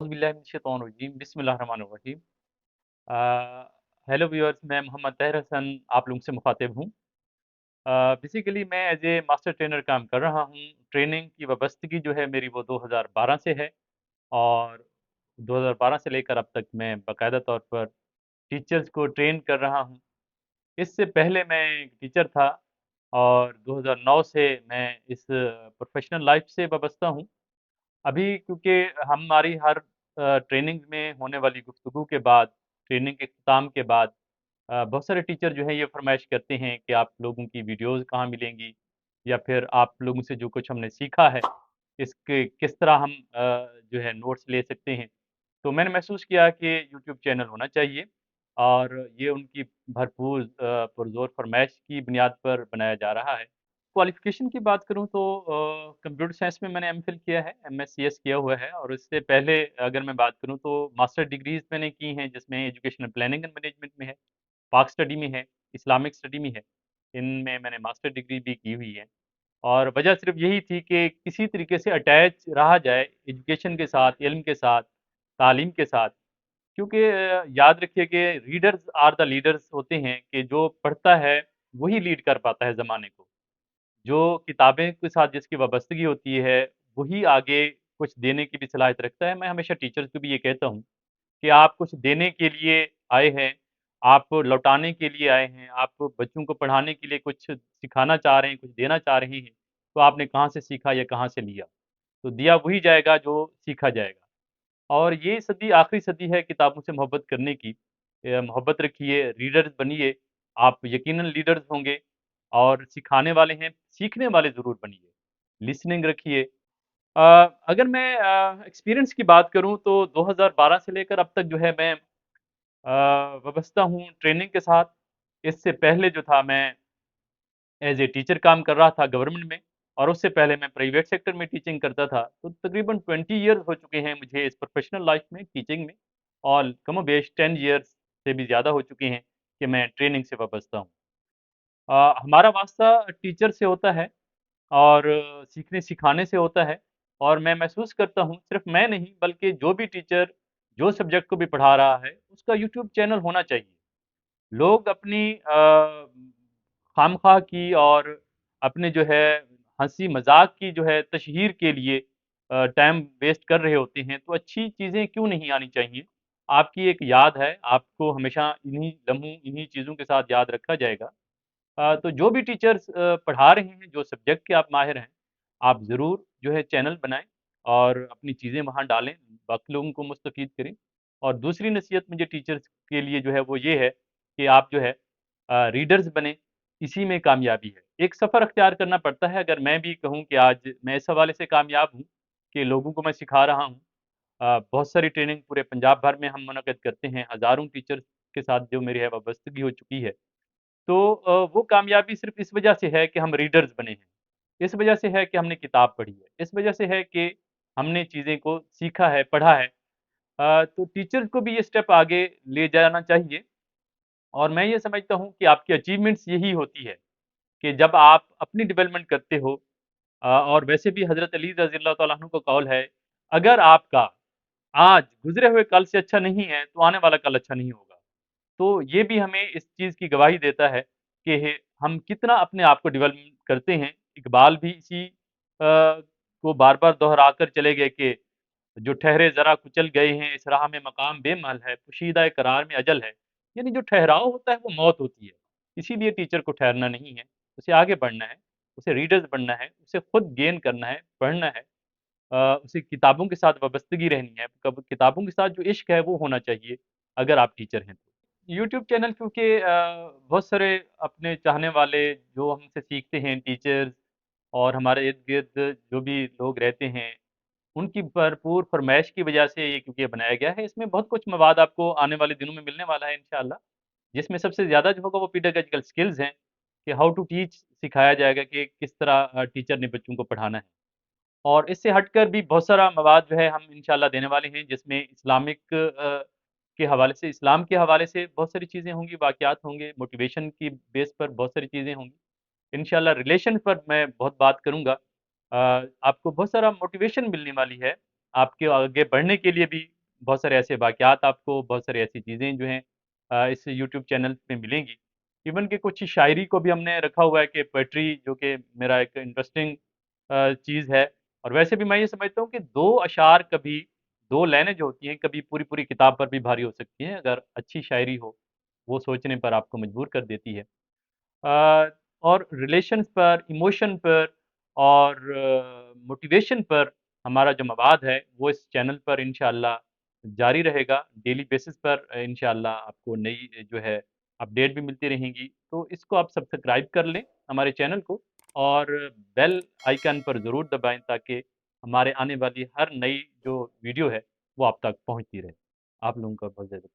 औज़ुबिल्लाहिमिनश्शैतानिर्रजीम बिस्मिल्लाहिर्रहमानिर्रहीम। Hello viewers, मैं मोहम्मद तहर हसन आप लोगों से मुखातिब हूँ। बेसिकली मैं एज़ ए मास्टर ट्रेनर काम कर रहा हूँ। ट्रेनिंग की वाबस्तगी जो है मेरी वो 2012 से है और 2012 से लेकर अब तक मैं बाकायदा तौर पर टीचर्स को ट्रेन कर रहा हूँ। इससे पहले मैं एक टीचर था और 2009 से मैं इस प्रोफ़ेशनल लाइफ़ से वाबस्ता हूँ। अभी क्योंकि हमारी हर ट्रेनिंग में होने वाली गुफ्तगू के बाद, ट्रेनिंग के इख्तिताम के बाद बहुत सारे टीचर जो हैं ये फ़रमाइश करते हैं कि आप लोगों की वीडियोज़ कहाँ मिलेंगी या फिर आप लोगों से जो कुछ हमने सीखा है, इसके किस तरह हम जो है नोट्स ले सकते हैं। तो मैंने महसूस किया कि यूट्यूब चैनल होना चाहिए और ये उनकी भरपूर पुरज़ोर फ़रमाइश की बुनियाद पर बनाया जा रहा है। क्वालिफ़िकेशन की बात करूँ तो कंप्यूटर साइंस में मैंने एमफ़िल किया है, एमएससीएस किया हुआ है और इससे पहले अगर मैं बात करूँ तो मास्टर डिग्रीज़ मैंने की हैं जिसमें एजुकेशनल प्लानिंग एंड मैनेजमेंट में है, पाक स्टडी में है, इस्लामिक स्टडी में है। इनमें मैंने मास्टर डिग्री भी की हुई है और वजह सिर्फ़ यही थी कि किसी तरीके से अटैच रहा जाए एजुकेशन के साथ, इल्म के साथ, तालीम के साथ। क्योंकि याद रखिए कि रीडर्स आर द लीडर्स होते हैं कि जो पढ़ता है, वही लीड कर पाता है ज़माने को। जो किताबें के साथ जिसकी वाबस्तगी होती है, वही आगे कुछ देने की भी सलाहियत रखता है। मैं हमेशा टीचर्स को भी ये कहता हूँ कि आप कुछ देने के लिए आए हैं, आप लौटाने के लिए आए हैं, आप बच्चों को पढ़ाने के लिए कुछ सिखाना चाह रहे हैं, कुछ देना चाह रहे हैं, तो आपने कहाँ से सीखा या कहाँ से लिया? तो दिया वही जाएगा जो सीखा जाएगा। और ये सदी आखिरी सदी है किताबों से मोहब्बत करने की। मोहब्बत रखिए, रीडर्स बनिए, आप यकीनन लीडर्स होंगे और सिखाने वाले हैं, सीखने वाले ज़रूर बनिए। लिसनिंग रखिए। अ, अगर मैं एक्सपीरियंस की बात करूँ तो 2012 से लेकर अब तक जो है मैं वाबस्ता हूँ ट्रेनिंग के साथ। इससे पहले जो था मैं एज़ ए टीचर काम कर रहा था गवर्नमेंट में और उससे पहले मैं प्राइवेट सेक्टर में टीचिंग करता था। तो तकरीबन 20 ईयर्स हो चुके हैं मुझे इस प्रोफ़ेशनल लाइफ़ में, टीचिंग में और कमोबेश 10 ईयर्स से भी ज़्यादा हो चुके हैं कि मैं ट्रेनिंग से वाबस्ता हूँ। हमारा वास्ता टीचर से होता है और सीखने-सिखाने से होता है और मैं महसूस करता हूँ, सिर्फ़ मैं नहीं बल्कि जो भी टीचर, जो सब्जेक्ट को भी पढ़ा रहा है, उसका यूट्यूब चैनल होना चाहिए। लोग अपनी खामख़्वाह की और अपने जो है हँसी-मज़ाक की जो है तशहीर के लिए टाइम वेस्ट कर रहे होते हैं, तो अच्छी चीज़ें क्यों नहीं आनी चाहिए? आपकी एक याद है, आपको हमेशा इन्हीं लम्हों, इन्हीं चीज़ों के साथ याद रखा जाएगा। तो जो भी टीचर्स पढ़ा रहे हैं, जो सब्जेक्ट के आप माहिर हैं, आप ज़रूर जो है चैनल बनाएँ और अपनी चीज़ें वहाँ डालें, बाकी लोगों को मुस्तफ़ीद करें। और दूसरी नसीहत मुझे टीचर्स के लिए जो है वो ये है कि आप जो है रीडर्स बनें, इसी में कामयाबी है। एक सफ़र अख्तियार करना पड़ता है, अगर मैं भी कहूँ कि आज मैं इस हवाले से कामयाब हूँ कि लोगों को मैं सिखा रहा हूँ। बहुत सारी ट्रेनिंग पूरे पंजाब भर में हम मुनक़्क़िद करते हैं, हज़ारों टीचर्स के साथ जो मेरी है वाबस्तगी हो चुकी है। तो वो कामयाबी सिर्फ़ इस वजह से है कि हम रीडर्स बने हैं। इस वजह से है कि हमने किताब पढ़ी है। इस वजह से है कि हमने चीज़ें को सीखा है, पढ़ा है। तो टीचर्स को भी ये स्टेप आगे ले जाना चाहिए और मैं ये समझता हूँ कि आपकी अचीवमेंट्स यही होती है कि जब आप अपनी डेवलपमेंट करते हो और वैसे भी हज़रत अली रज़ी अल्लाह तआला अन्हु का कौल है, अगर आपका आज गुज़रे हुए कल से अच्छा नहीं है, तो आने वाला कल अच्छा नहीं होगा। तो ये भी हमें इस चीज़ की गवाही देता है कि हम कितना अपने आप को डेवलप करते हैं। इकबाल भी इसी को बार-बार दोहरा कर चले गए कि जो ठहरे ज़रा कुचल गए हैं, इस राह में मकाम बेमहल है, पोशीदा-ए करार में अजल है। यानी जो ठहराव होता है वो मौत होती है। इसीलिए टीचर को ठहरना नहीं है, उसे आगे बढ़ना है, उसे रीडर्स बनना है, उसे खुद गेन करना है, पढ़ना है। उसे किताबों के साथ वाबस्तगी रहनी है, कब किताबों के साथ जो इश्क है वो होना चाहिए, अगर आप टीचर हैं तो। यूट्यूब चैनल क्योंकि बहुत सारे अपने चाहने वाले जो हमसे सीखते हैं टीचर्स और हमारे इर्द-गिर्द जो भी लोग रहते हैं, उनकी भरपूर फ़रमाइश की वजह से ये क्योंकि बनाया गया है। इसमें बहुत कुछ मवाद आपको आने वाले दिनों में मिलने वाला है इंशाअल्लाह, जिसमें सबसे ज़्यादा जो होगा वो पेडागॉजिकल स्किल्स हैं कि हाउ टू टीच सिखाया जाएगा कि किस तरह टीचर ने बच्चों को पढ़ाना है। और इससे हटकर भी बहुत सारा मवाद जो है हम इंशाअल्लाह देने वाले हैं जिसमें इस्लामिक के हवाले से इस्लाम के हवाले से बहुत सारी चीज़ें होंगी, वाक़यात होंगे, मोटिवेशन की बेस पर बहुत सारी चीज़ें होंगी। इंशाअल्लाह रिलेशन पर मैं बहुत बात करूँगा। आपको बहुत सारा मोटिवेशन मिलने वाली है, आपके आगे बढ़ने के लिए भी बहुत सारे ऐसे वाक़यात आपको, बहुत सारी ऐसी चीज़ें जो हैं इस यूट्यूब चैनल पे मिलेंगी। इवन कि कुछ शायरी को भी हमने रखा हुआ है कि पोएट्री जो कि मेरा एक इंटरेस्टिंग चीज़ है। और वैसे भी मैं ये समझता हूँ कि 2 अशआर कभी 2 लाइनें जो होती हैं, कभी पूरी-पूरी किताब पर भी भारी हो सकती हैं, अगर अच्छी शायरी हो, वो सोचने पर आपको मजबूर कर देती है। और रिलेशंस पर, इमोशन पर और मोटिवेशन पर हमारा जो मवाद है, वो इस चैनल पर इंशाअल्लाह जारी रहेगा। डेली बेसिस पर इंशाअल्लाह आपको नई जो है अपडेट भी मिलती रहेंगी। तो इसको आप सब्सक्राइब कर लें हमारे चैनल को और बेल आइकन पर ज़रूर दबाएँ ताकि हमारे आने वाली हर नई जो वीडियो है, वो आप तक पहुँचती रहे। आप लोगों का बहुत ज़्यादा